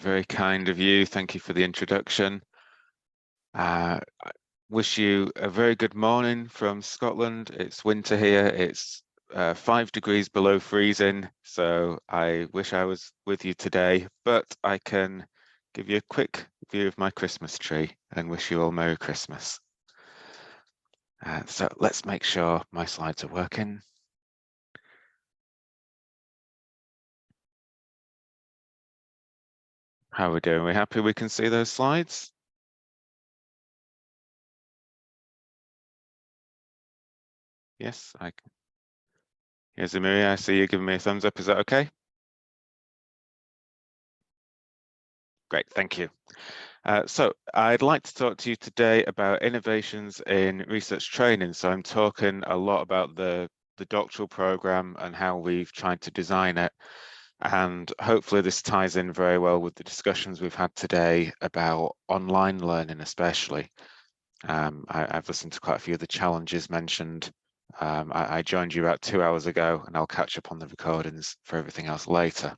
Very kind of you. Thank you for the introduction. I wish you a very good morning from Scotland. It's winter here. It's 5 degrees below freezing, so I wish I was with you today, but I can give you a quick view of my Christmas tree and wish you all Merry Christmas. So let's make sure my slides are working. How are we doing? We happy we can see those slides? Yes, I can. Here's Amelia. I see you giving me a thumbs up. Is that okay? Great, thank you. So I'd like to talk to you today about innovations in research training. So I'm talking a lot about the doctoral program and how we've tried to design it. And hopefully this ties in very well with the discussions we've had today about online learning, especially. I've listened to quite a few of the challenges mentioned. I joined you about 2 hours ago, and I'll catch up on the recordings for everything else later.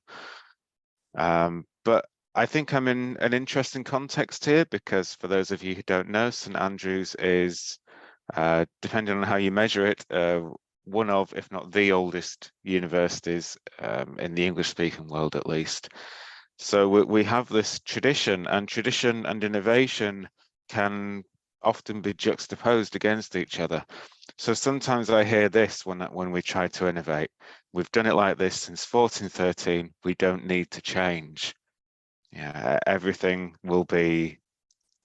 But I think I'm in an interesting context here because for those of you who don't know, St Andrews is, depending on how you measure it, one of, if not the oldest universities in the English-speaking world, at least. So we have this tradition, and tradition and innovation can often be juxtaposed against each other. So sometimes I hear this when we try to innovate. We've done it like this since 1413. We don't need to change. Yeah, everything will be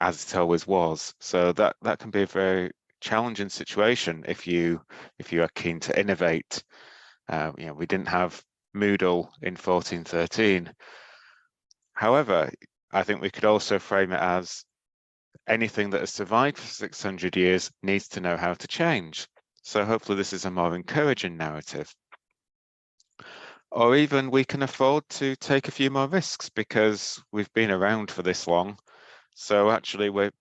as it always was. So that can be a very challenging situation if you are keen to innovate. We didn't have Moodle in 1413. However, I think we could also frame it as anything that has survived for 600 years needs to know how to change. So hopefully this is a more encouraging narrative. Or even we can afford to take a few more risks because we've been around for this long. So actually we're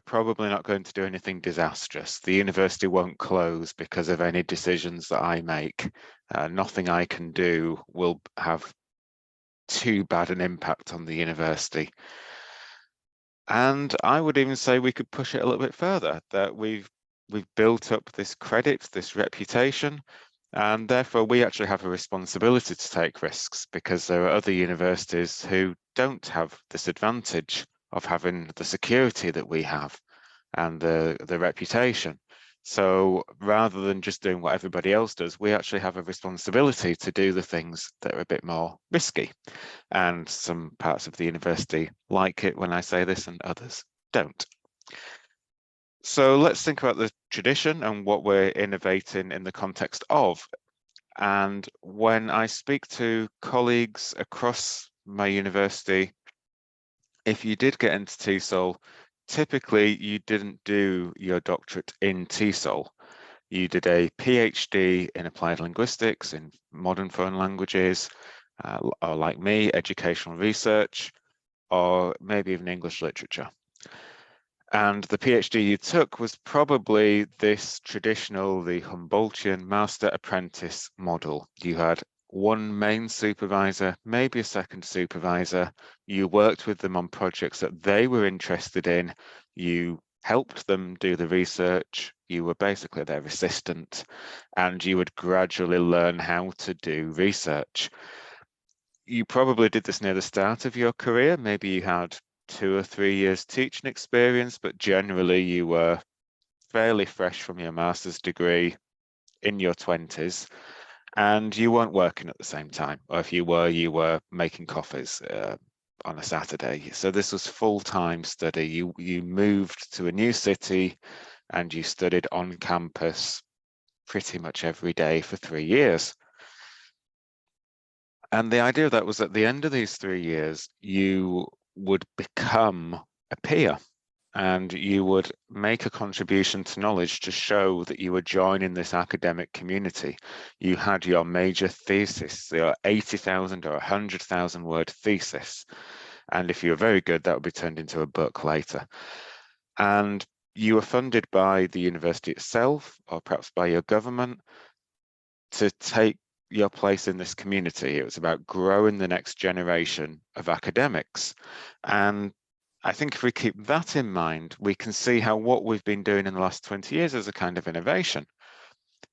probably not going to do anything disastrous. The university won't close because of any decisions that I make. Nothing I can do will have too bad an impact on the university. And I would even say we could push it a little bit further, that we've built up this credit, this reputation, and therefore we actually have a responsibility to take risks because there are other universities who don't have this advantage of having the security that we have and the reputation. So rather than just doing what everybody else does, we actually have a responsibility to do the things that are a bit more risky. And some parts of the university like it when I say this and others don't. So let's think about the tradition and what we're innovating in the context of. And when I speak to colleagues across my university, if you did get into TESOL, typically you didn't do your doctorate in TESOL. You did a PhD in applied linguistics, in modern foreign languages, or like me, educational research, or maybe even English literature. And the PhD you took was probably this traditional, the Humboldtian master-apprentice model. You had one main supervisor, maybe a second supervisor. You worked with them on projects that they were interested in. You helped them do the research. You were basically their assistant, and you would gradually learn how to do research. You probably did this near the start of your career. Maybe you had 2 or 3 years teaching experience, but generally you were fairly fresh from your master's degree in your 20s, and you weren't working at the same time. Or if you were making coffees on a Saturday. So this was full-time study. You moved to a new city and you studied on campus pretty much every day for 3 years. And the idea of that was at the end of these 3 years, you would become a peer and you would make a contribution to knowledge to show that you were joining this academic community. You had your major thesis, your 80,000 or 100,000 word thesis. And if you were very good, that would be turned into a book later. And you were funded by the university itself, or perhaps by your government, to take your place in this community. It was about growing the next generation of academics. And I think if we keep that in mind, we can see how what we've been doing in the last 20 years is a kind of innovation,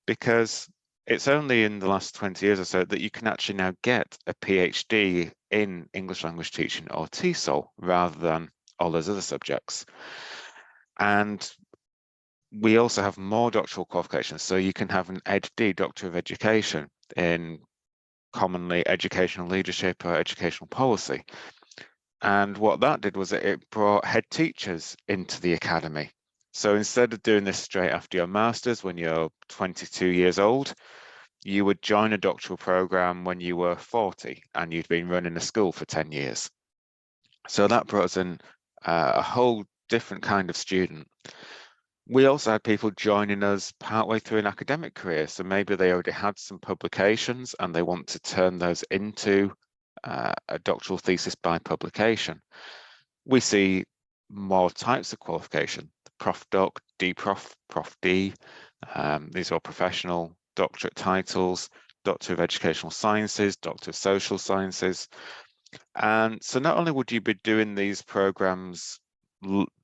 because it's only in the last 20 years or so that you can actually now get a PhD in English language teaching or TESOL rather than all those other subjects. And we also have more doctoral qualifications. So you can have an EdD, Doctor of Education, in commonly educational leadership or educational policy. And what that did was it brought head teachers into the academy. So instead of doing this straight after your master's when you're 22 years old, you would join a doctoral program when you were 40 and you'd been running a school for 10 years. So that brought us in a whole different kind of student. We also had people joining us partway through an academic career. So maybe they already had some publications and they want to turn those into a doctoral thesis by publication. We see more types of qualification: Prof Doc, DProf, Prof D. These are all professional doctorate titles: Doctor of Educational Sciences, Doctor of Social Sciences. And so not only would you be doing these programs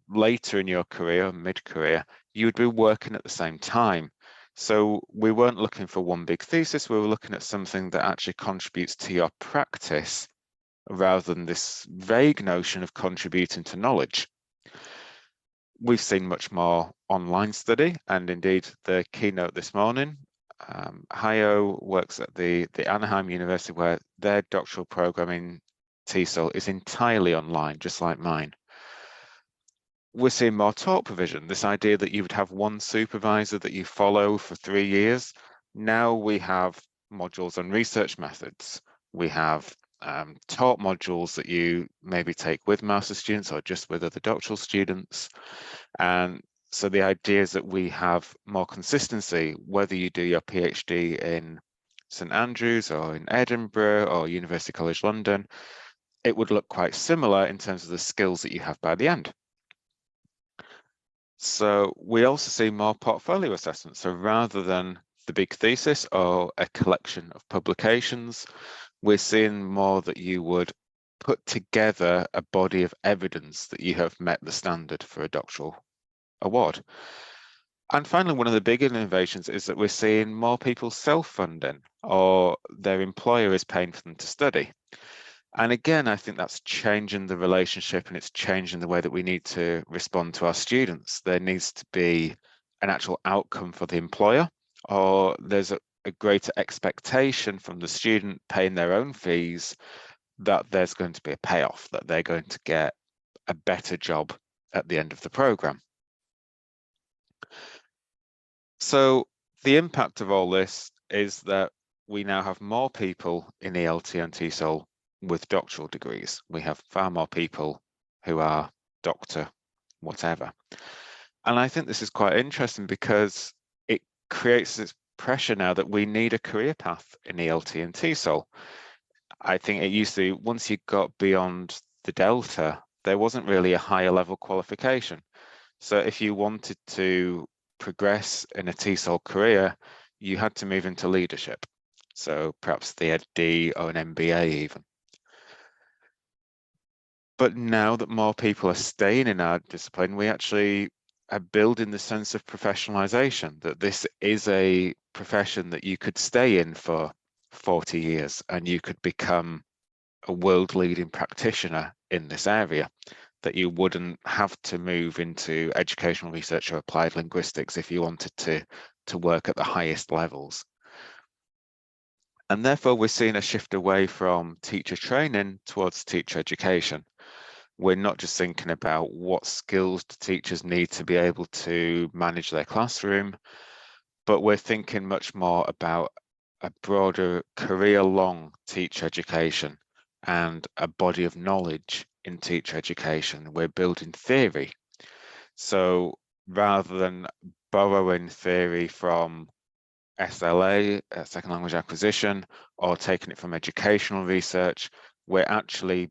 later in your career, mid-career, you would be working at the same time. So we weren't looking for one big thesis, we were looking at something that actually contributes to your practice rather than this vague notion of contributing to knowledge. We've seen much more online study, and indeed the keynote this morning, Hayo works at the Anaheim University, where their doctoral program in TESOL is entirely online, just like mine. We're seeing more talk provision, this idea that you would have one supervisor that you follow for 3 years. Now we have modules on research methods. We have talk modules that you maybe take with master students or just with other doctoral students. And so the idea is that we have more consistency, whether you do your PhD in St Andrews or in Edinburgh or University College London, it would look quite similar in terms of the skills that you have by the end. So we also see more portfolio assessments. So rather than the big thesis or a collection of publications, we're seeing more that you would put together a body of evidence that you have met the standard for a doctoral award. And finally, one of the big innovations is that we're seeing more people self-funding, or their employer is paying for them to study. And again, I think that's changing the relationship, and it's changing the way that we need to respond to our students. There needs to be an actual outcome for the employer, or there's a greater expectation from the student paying their own fees that there's going to be a payoff, that they're going to get a better job at the end of the program. So the impact of all this is that we now have more people in ELT and TESOL with doctoral degrees. We have far more people who are doctor whatever. And I think this is quite interesting because it creates this pressure now that we need a career path in ELT and TESOL. I think it used to, once you got beyond the Delta, there wasn't really a higher level qualification. So if you wanted to progress in a TESOL career, you had to move into leadership. So perhaps the EdD or an MBA even. But now that more people are staying in our discipline, we actually are building the sense of professionalization, that this is a profession that you could stay in for 40 years and you could become a world leading practitioner in this area, that you wouldn't have to move into educational research or applied linguistics if you wanted to work at the highest levels. And therefore, we're seeing a shift away from teacher training towards teacher education. We're not just thinking about what skills do teachers need to be able to manage their classroom, but we're thinking much more about a broader career-long teacher education and a body of knowledge in teacher education. We're building theory. So rather than borrowing theory from SLA, second language acquisition, or taking it from educational research, we're actually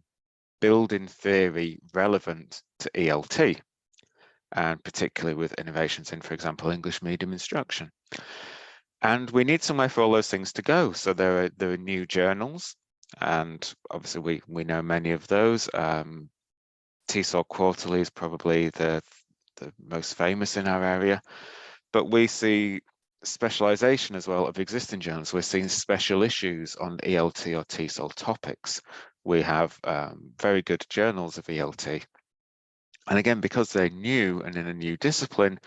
building theory relevant to ELT, and particularly with innovations in, for example, English medium instruction. And we need somewhere for all those things to go. So there are new journals, and obviously we know many of those. TESOL Quarterly is probably the most famous in our area, but we see specialization as well of existing journals. We're seeing special issues on ELT or TESOL topics. We have very good journals of ELT. And again, because they're new and in a new discipline,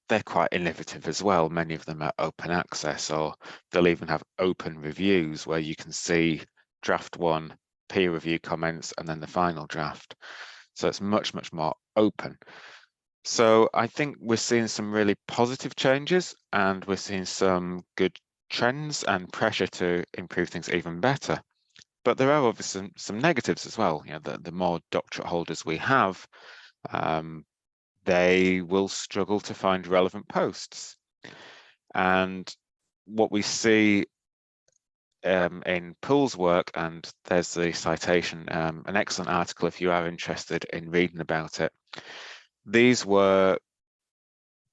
they're quite innovative as well. Many of them are open access, or they'll even have open reviews where you can see draft one, peer review comments, and then the final draft. So it's much, much more open. So I think we're seeing some really positive changes, and we're seeing some good trends and pressure to improve things even better. But there are obviously some negatives as well. You know, the more doctorate holders we have, they will struggle to find relevant posts. And what we see in Poole's work, and there's the citation, an excellent article if you are interested in reading about it. These were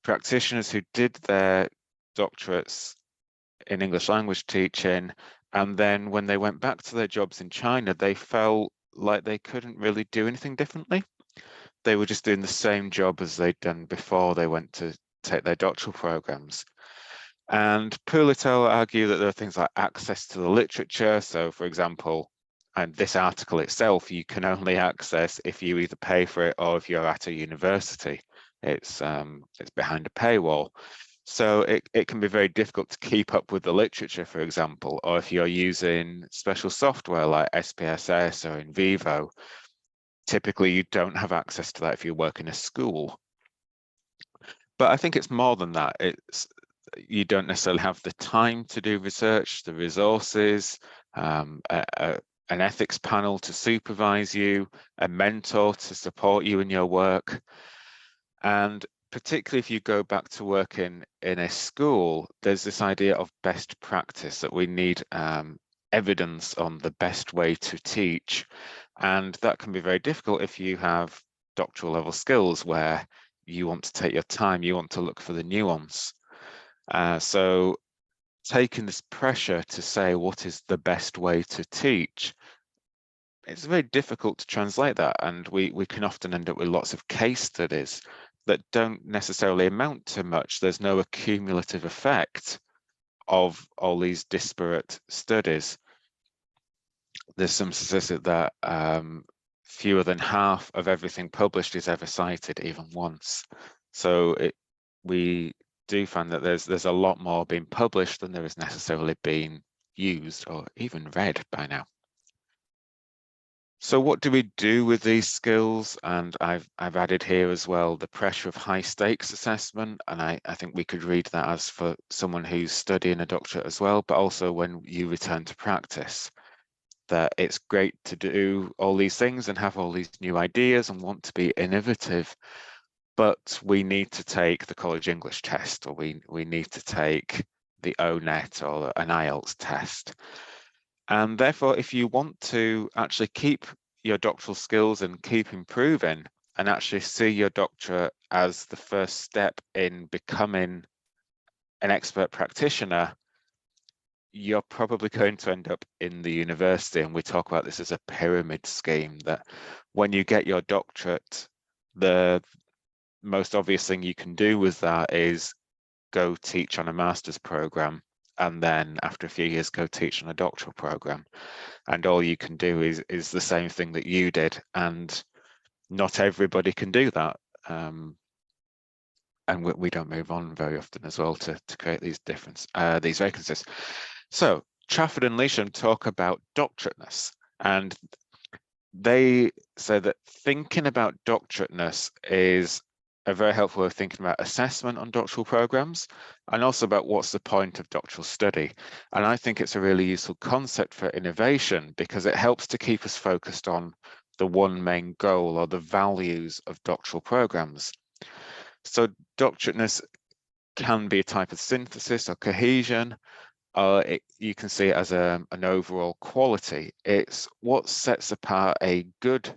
practitioners who did their doctorates in English language teaching, and then when they went back to their jobs in China, they felt like they couldn't really do anything differently. They were just doing the same job as they'd done before they went to take their doctoral programs. And Poole et al. Argue that there are things like access to the literature. So, for example, and this article itself, you can only access if you either pay for it or if you're at a university. It's behind a paywall. So it can be very difficult to keep up with the literature, for example, or if you're using special software like SPSS or NVivo, typically you don't have access to that if you work in a school. But I think it's more than that. You don't necessarily have the time to do research, the resources, an ethics panel to supervise you, a mentor to support you in your work. And particularly if you go back to work in a school, there's this idea of best practice, that we need evidence on the best way to teach. And that can be very difficult if you have doctoral level skills where you want to take your time, you want to look for the nuance. So taking this pressure to say what is the best way to teach, it's very difficult to translate that, and we can often end up with lots of case studies that don't necessarily amount to much. There's no accumulative effect of all these disparate studies. There's some statistic that fewer than half of everything published is ever cited even once. So we do find that there's a lot more being published than there is necessarily being used or even read by now. So what do we do with these skills? And I've added here as well the pressure of high stakes assessment, and I think we could read that as for someone who's studying a doctorate as well, but also when you return to practice, that it's great to do all these things and have all these new ideas and want to be innovative, but we need to take the college English test, or we need to take the O-Net or an IELTS test. And therefore, if you want to actually keep your doctoral skills and keep improving and actually see your doctorate as the first step in becoming an expert practitioner, you're probably going to end up in the university. And we talk about this as a pyramid scheme, that when you get your doctorate, the most obvious thing you can do with that is go teach on a master's program, and then after a few years go teach on a doctoral program, and all you can do is the same thing that you did, and not everybody can do that, and we don't move on very often as well to create these these vacancies. So Trafford and Leisham talk about doctorateness, and they say that thinking about doctorateness is a very helpful way of thinking about assessment on doctoral programs, and also about what's the point of doctoral study. And I think it's a really useful concept for innovation, because it helps to keep us focused on the one main goal or the values of doctoral programs. So doctorateness can be a type of synthesis or cohesion, you can see it as an overall quality. It's what sets apart a good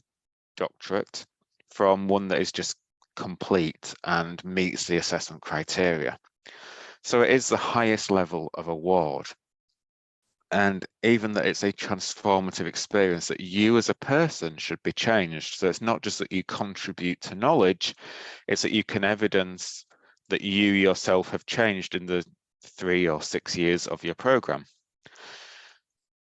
doctorate from one that is just complete and meets the assessment criteria. So it is the highest level of award. And even that it's a transformative experience, that you as a person should be changed. So it's not just that you contribute to knowledge, it's that you can evidence that you yourself have changed in the 3 or 6 years of your program.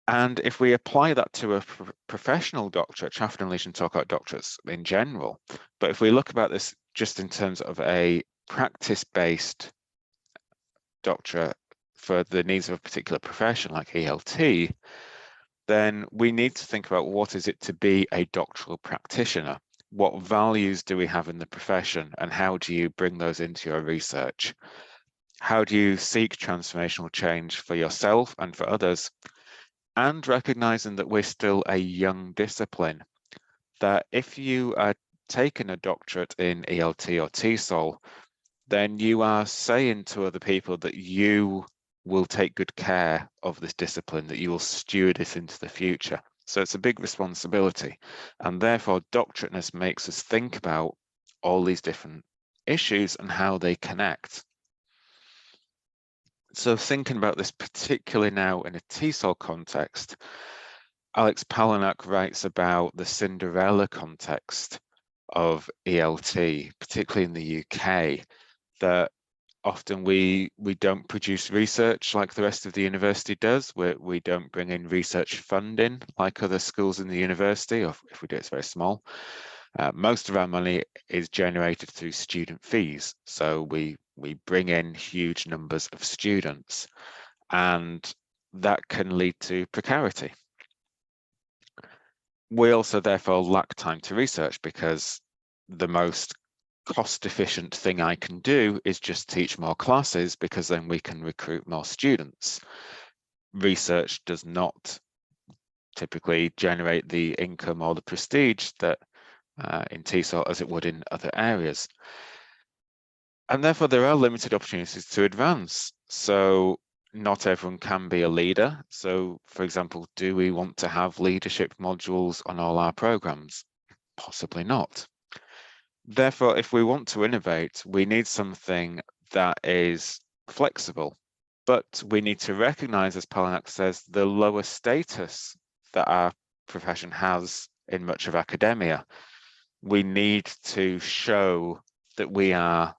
And if we apply that to a professional doctorate, Chaffin and Leach talk about doctorates in general, but if we look about this just in terms of a practice-based doctorate for the needs of a particular profession like ELT, then we need to think about what is it to be a doctoral practitioner? What values do we have in the profession, and how do you bring those into your research? How do you seek transformational change for yourself and for others? And recognizing that we're still a young discipline, that if you are taking a doctorate in ELT or TESOL, then you are saying to other people that you will take good care of this discipline, that you will steward it into the future. So it's a big responsibility. And therefore, doctorateness makes us think about all these different issues and how they connect. So thinking about this particularly now in a TESOL context, Alex Palanak writes about the Cinderella context of ELT, particularly in the UK, that often we don't produce research like the rest of the university does. We don't bring in research funding like other schools in the university, or if we do, it's very small. Most of our money is generated through student fees. So we bring in huge numbers of students, and that can lead to precarity. We also therefore lack time to research, because the most cost-efficient thing I can do is just teach more classes, because then we can recruit more students. Research does not typically generate the income or the prestige that in TESOL as it would in other areas. And therefore there are limited opportunities to advance. So not everyone can be a leader. So for example, do we want to have leadership modules on all our programs? Possibly not. Therefore, if we want to innovate, we need something that is flexible, but we need to recognize, as Palanak says, the lower status that our profession has in much of academia. We need to show that we are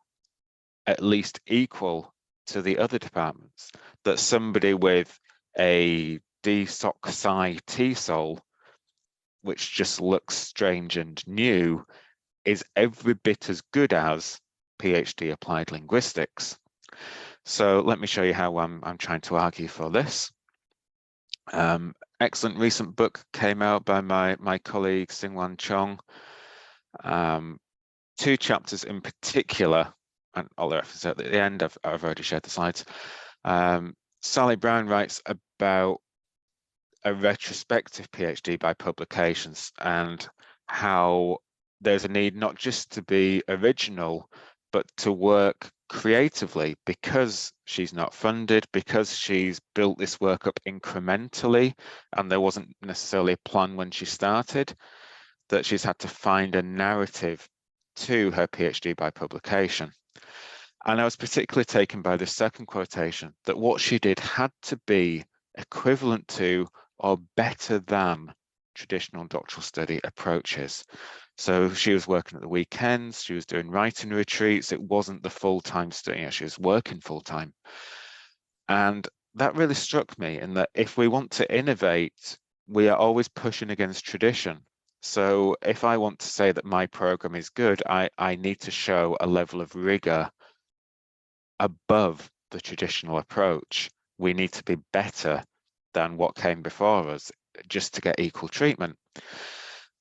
at least equal to the other departments, that somebody with a DSOC Sci TESOL, which just looks strange and new, is every bit as good as PhD applied linguistics. So let me show you how I'm trying to argue for this. Excellent recent book came out by my colleague Singwan Chong. 2 chapters in particular, and all the references at the end, I've already shared the slides. Sally Brown writes about a retrospective PhD by publications, and how there's a need not just to be original, but to work creatively, because she's not funded, because she's built this work up incrementally, and there wasn't necessarily a plan when she started, that she's had to find a narrative to her PhD by publication. And I was particularly taken by the second quotation, that what she did had to be equivalent to or better than traditional doctoral study approaches. So she was working at the weekends, she was doing writing retreats, it wasn't the full-time study, she was working full-time. And that really struck me, in that if we want to innovate, we are always pushing against tradition. So if I want to say that my program is good, I need to show a level of rigor above the traditional approach. We need to be better than what came before us, just to get equal treatment.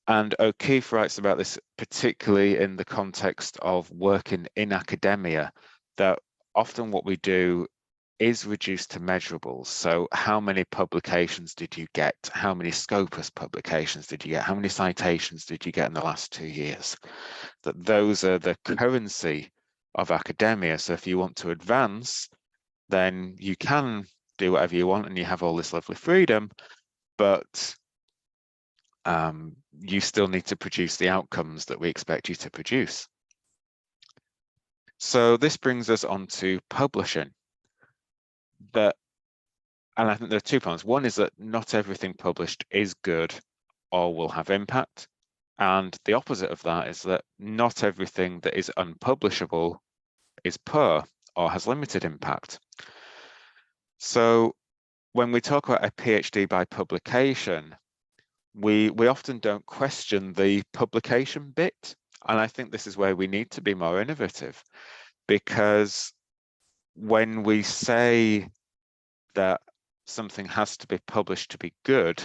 And O'Keefe writes about this particularly in the context of working in academia, that often what we do is reduced to measurables. So how many publications did you get? How many Scopus publications did you get? How many citations did you get in the last 2 years? That those are the currency of academia. So if you want to advance, then you can do whatever you want and you have all this lovely freedom, but you still need to produce the outcomes that we expect you to produce. So this brings us on to publishing. that, and I think there are 2 points. One is that not everything published is good or will have impact. And the opposite of that is that not everything that is unpublishable is poor or has limited impact. So when we talk about a PhD by publication, we often don't question the publication bit. And I think this is where we need to be more innovative, because when we say that something has to be published to be good,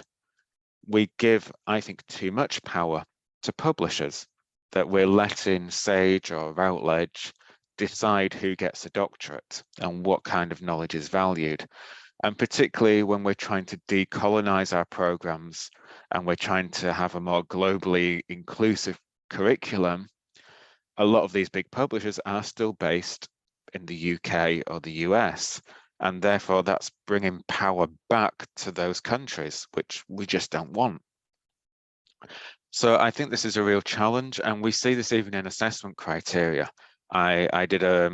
we give, I think, too much power to publishers, that we're letting Sage or Routledge decide who gets a doctorate and what kind of knowledge is valued. And particularly when we're trying to decolonize our programs and we're trying to have a more globally inclusive curriculum, a lot of these big publishers are still based in the UK or the US. And therefore, that's bringing power back to those countries, which we just don't want. So I think this is a real challenge, and we see this even in assessment criteria. I did a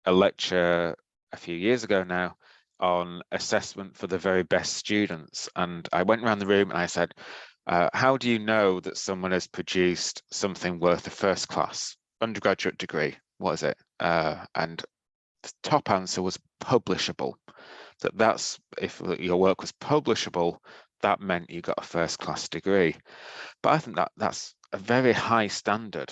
lecture a few years ago now on assessment for the very best students, and I went around the room and I said, how do you know that someone has produced something worth a first class undergraduate degree? What is it? And the top answer was publishable. That's if your work was publishable, that meant you got a first class degree. But I think that's a very high standard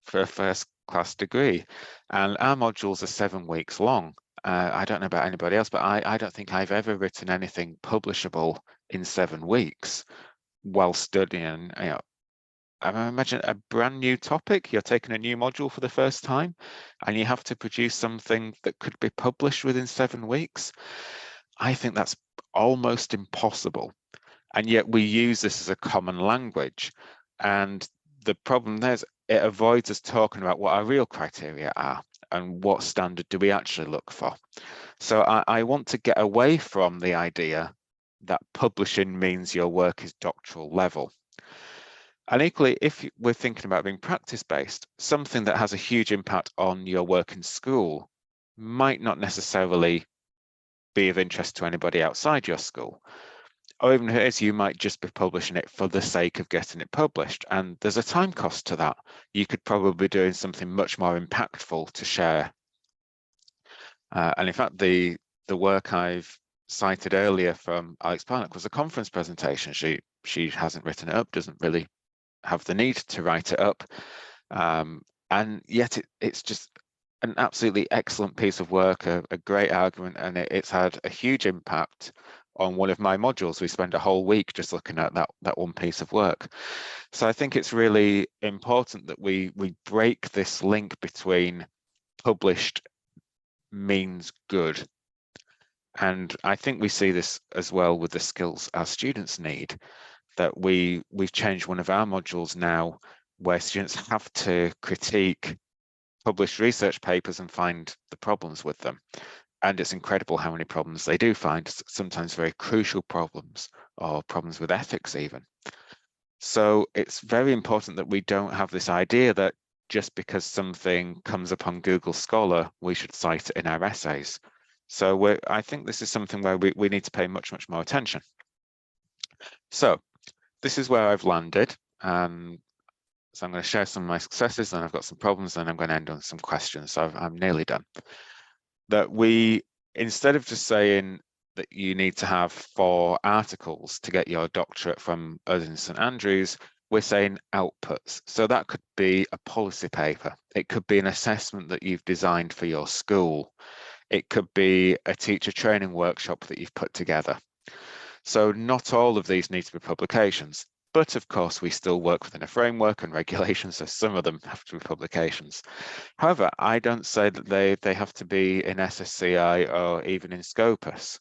for a first class degree. And our modules are 7 weeks long. I don't know about anybody else, but I don't think I've ever written anything publishable in 7 weeks while studying. I imagine a brand new topic. You're taking a new module for the first time, and you have to produce something that could be published within 7 weeks. I think that's almost impossible. And yet we use this as a common language. And the problem there is it avoids us talking about what our real criteria are and what standard do we actually look for. So I want to get away from the idea that publishing means your work is doctoral level. And equally, if we're thinking about being practice-based, something that has a huge impact on your work in school might not necessarily be of interest to anybody outside your school. Or even if it is, you might just be publishing it for the sake of getting it published. And there's a time cost to that. You could probably be doing something much more impactful to share. And in fact, the work I've cited earlier from Alex Parnock was a conference presentation. She hasn't written it up, doesn't really have the need to write it up. And yet it's just an absolutely excellent piece of work, a great argument, and it's had a huge impact on one of my modules. We spend a whole week just looking at that one piece of work. So I think it's really important that we break this link between published means good. And I think we see this as well with the skills our students need, that we've changed one of our modules now where students have to critique published research papers and find the problems with them. And it's incredible how many problems they do find, sometimes very crucial problems or problems with ethics even. So it's very important that we don't have this idea that just because something comes up on Google Scholar, we should cite it in our essays. So I think this is something where we need to pay much, much more attention. So this is where I've landed. So I'm going to share some of my successes, then I've got some problems, and I'm going to end on some questions. So I'm nearly done. That we, instead of just saying that you need to have 4 articles to get your doctorate from us in St Andrews, we're saying outputs. So that could be a policy paper. It could be an assessment that you've designed for your school. It could be a teacher training workshop that you've put together. So not all of these need to be publications, but of course we still work within a framework and regulations, so some of them have to be publications. However, I don't say that they have to be in SSCI or even in Scopus.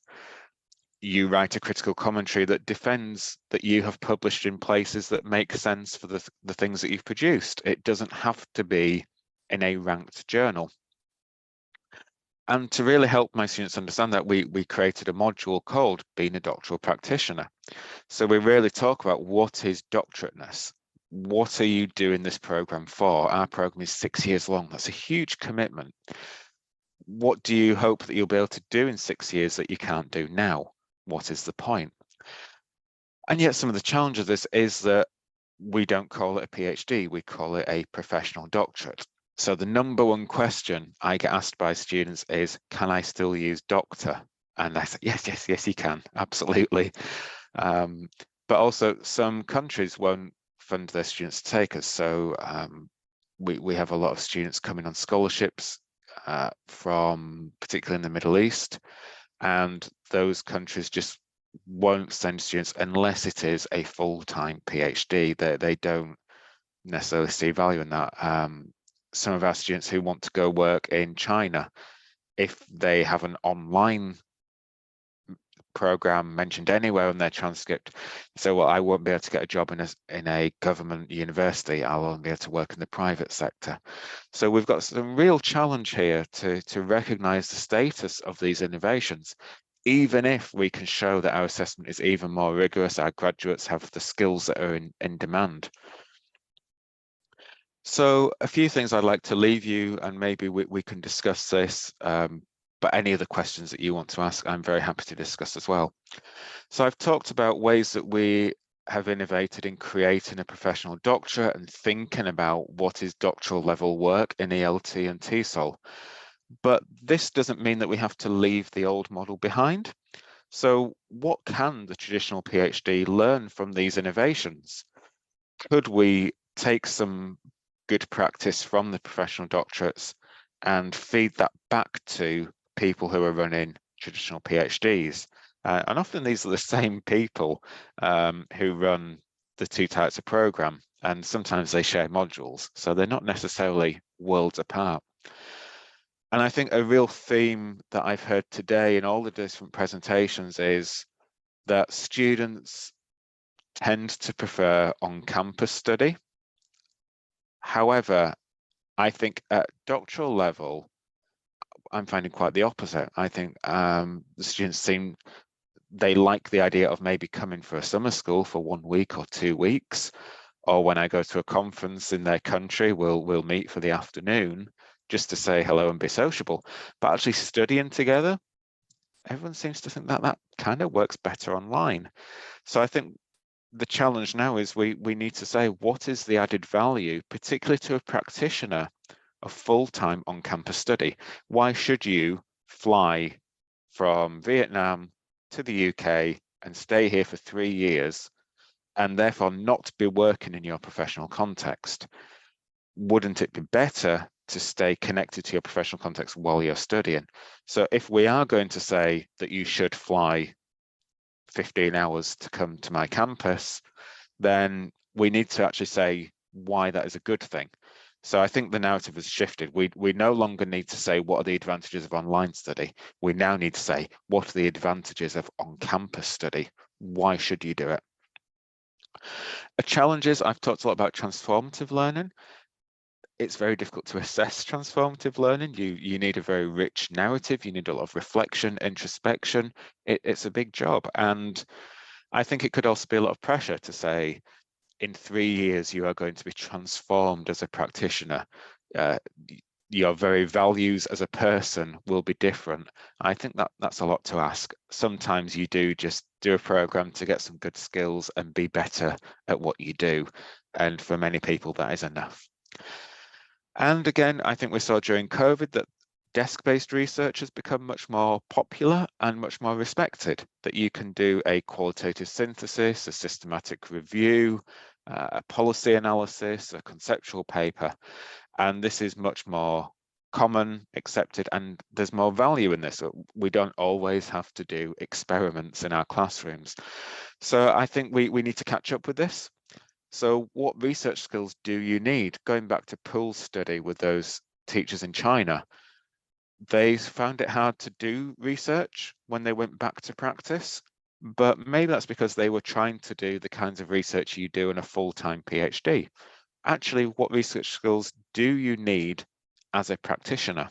You write a critical commentary that defends that you have published in places that make sense for the things that you've produced. It doesn't have to be in a ranked journal. And to really help my students understand that, we created a module called Being a Doctoral Practitioner. So we really talk about what is doctorateness. What are you doing this program for? Our program is 6 years long. That's a huge commitment. what do you hope that you'll be able to do in 6 years that you can't do now? What is the point? And yet some of the challenge of this is that we don't call it a PhD, we call it a professional doctorate. So the number one question I get asked by students is, can I still use doctor? And I say, yes, you can, absolutely. But also some countries won't fund their students to take us. So we have a lot of students coming on scholarships from particularly in the Middle East, and those countries just won't send students unless it is a full-time PhD. They don't necessarily see value in that. Some of our students who want to go work in China, if they have an online program mentioned anywhere on their transcript, so well, I won't be able to get a job in a government university, I'll only be able to work in the private sector. So we've got some real challenge here to recognize the status of these innovations, even if we can show that our assessment is even more rigorous, our graduates have the skills that are in demand. So a few things I'd like to leave you, and maybe we can discuss this, but any other questions that you want to ask, I'm very happy to discuss as well. So I've talked about ways that we have innovated in creating a professional doctorate and thinking about what is doctoral level work in ELT and TESOL. But this doesn't mean that we have to leave the old model behind. So what can the traditional PhD learn from these innovations? Could we take some good practice from the professional doctorates and feed that back to people who are running traditional PhDs? And often these are the same people who run the two types of program, and sometimes they share modules, so they're not necessarily worlds apart. And I think a real theme that I've heard today in all the different presentations is that students tend to prefer on-campus study. However, I think at doctoral level, I'm finding quite the opposite. I think the students they like the idea of maybe coming for a summer school for 1 week or 2 weeks, or when I go to a conference in their country, we'll meet for the afternoon just to say hello and be sociable. But actually studying together, everyone seems to think that that kind of works better online. So I think the challenge now is we need to say, what is the added value, particularly to a practitioner, of full-time on-campus study? Why should you fly from Vietnam to the UK and stay here for 3 years and therefore not be working in your professional context? Wouldn't it be better to stay connected to your professional context while you're studying? So if we are going to say that you should fly 15 hours to come to my campus, then we need to actually say why that is a good thing. So I think the narrative has shifted. We no longer need to say what are the advantages of online study. We now need to say what are the advantages of on-campus study. Why should you do it? A challenge is, I've talked a lot about transformative learning. It's very difficult to assess transformative learning. You need a very rich narrative. You need a lot of reflection, introspection. It's a big job. And I think it could also be a lot of pressure to say, in 3 years, you are going to be transformed as a practitioner. Your very values as a person will be different. I think that's a lot to ask. Sometimes you do just do a program to get some good skills and be better at what you do. And for many people, that is enough. And again, I think we saw during COVID that desk-based research has become much more popular and much more respected, that you can do a qualitative synthesis, a systematic review, a policy analysis, a conceptual paper, and this is much more common, accepted, and there's more value in this. We don't always have to do experiments in our classrooms. So I think we need to catch up with this. So what research skills do you need? Going back to Pool's study with those teachers in China, they found it hard to do research when they went back to practice, but maybe that's because they were trying to do the kinds of research you do in a full-time PhD. Actually, what research skills do you need as a practitioner?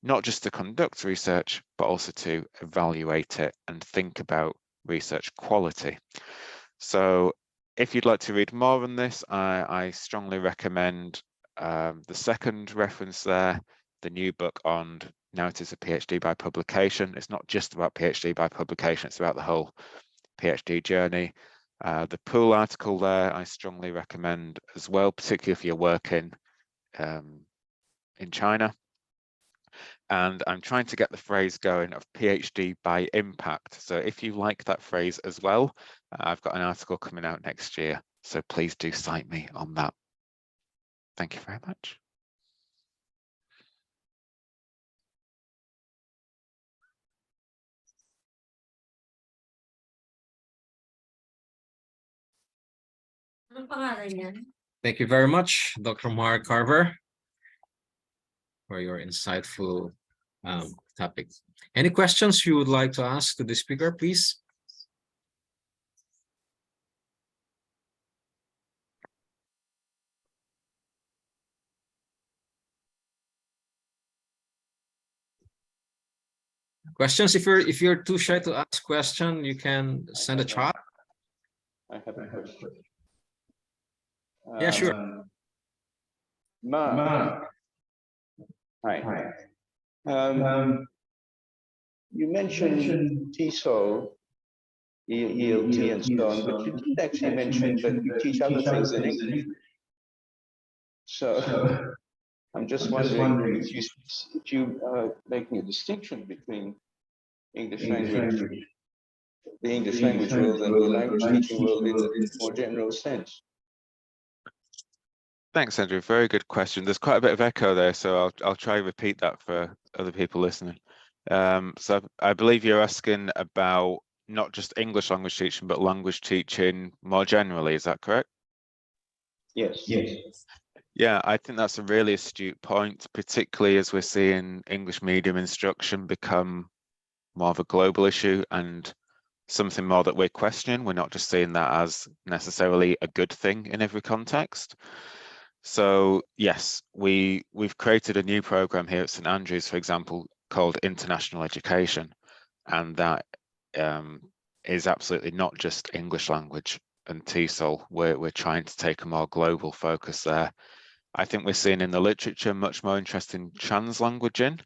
Not just to conduct research, but also to evaluate it and think about research quality. So if you'd like to read more on this, I strongly recommend the second reference there, the new book on narratives of PhD by publication. It's not just about PhD by publication, it's about the whole PhD journey. The pool article there, I strongly recommend as well, particularly if you're working in China. And I'm trying to get the phrase going of PhD by impact. So if you like that phrase as well, I've got an article coming out next year. So please do cite me on that. Thank you very much. Thank you very much, Dr. Mark Carver, for your insightful topic. Any questions you would like to ask to the speaker, please? Questions? If you're too shy to ask question, you can send a chat. I have a question. Yeah, sure. Mark. Hi. You mentioned TESOL, ELT, and so on, but you didn't actually mention that you teach other things in English. So I'm just wondering if you are making a distinction between English language, the English language world, and the language teaching world in a more general sense. Thanks, Andrew. Very good question. There's quite a bit of echo there, so I'll try and repeat that for other people listening. So I believe you're asking about not just English language teaching, but language teaching more generally. Is that correct? Yes. Yeah, I think that's a really astute point, particularly as we're seeing English medium instruction become more of a global issue and something more that we're questioning. We're not just seeing that as necessarily a good thing in every context. So yes, we've created a new program here at St Andrews, for example, called International Education, and that is absolutely not just English language and TESOL. We're trying to take a more global focus there. I think we're seeing in the literature much more interest in translanguaging,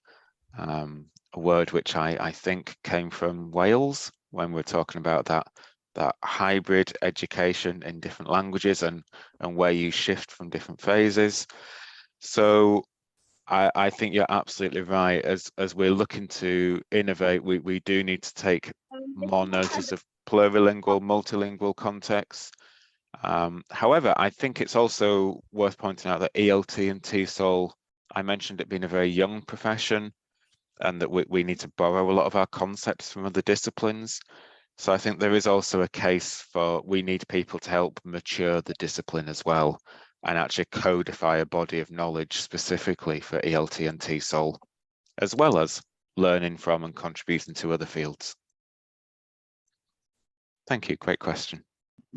a word which I think came from Wales when we're talking about that hybrid education in different languages and where you shift from different phases. So I think you're absolutely right. As we're looking to innovate, we do need to take more notice of plurilingual, multilingual contexts. However, I think it's also worth pointing out that ELT and TESOL, I mentioned it being a very young profession and that we need to borrow a lot of our concepts from other disciplines. So I think there is also a case for we need people to help mature the discipline as well and actually codify a body of knowledge specifically for ELT and TESOL, as well as learning from and contributing to other fields. Thank you, great question.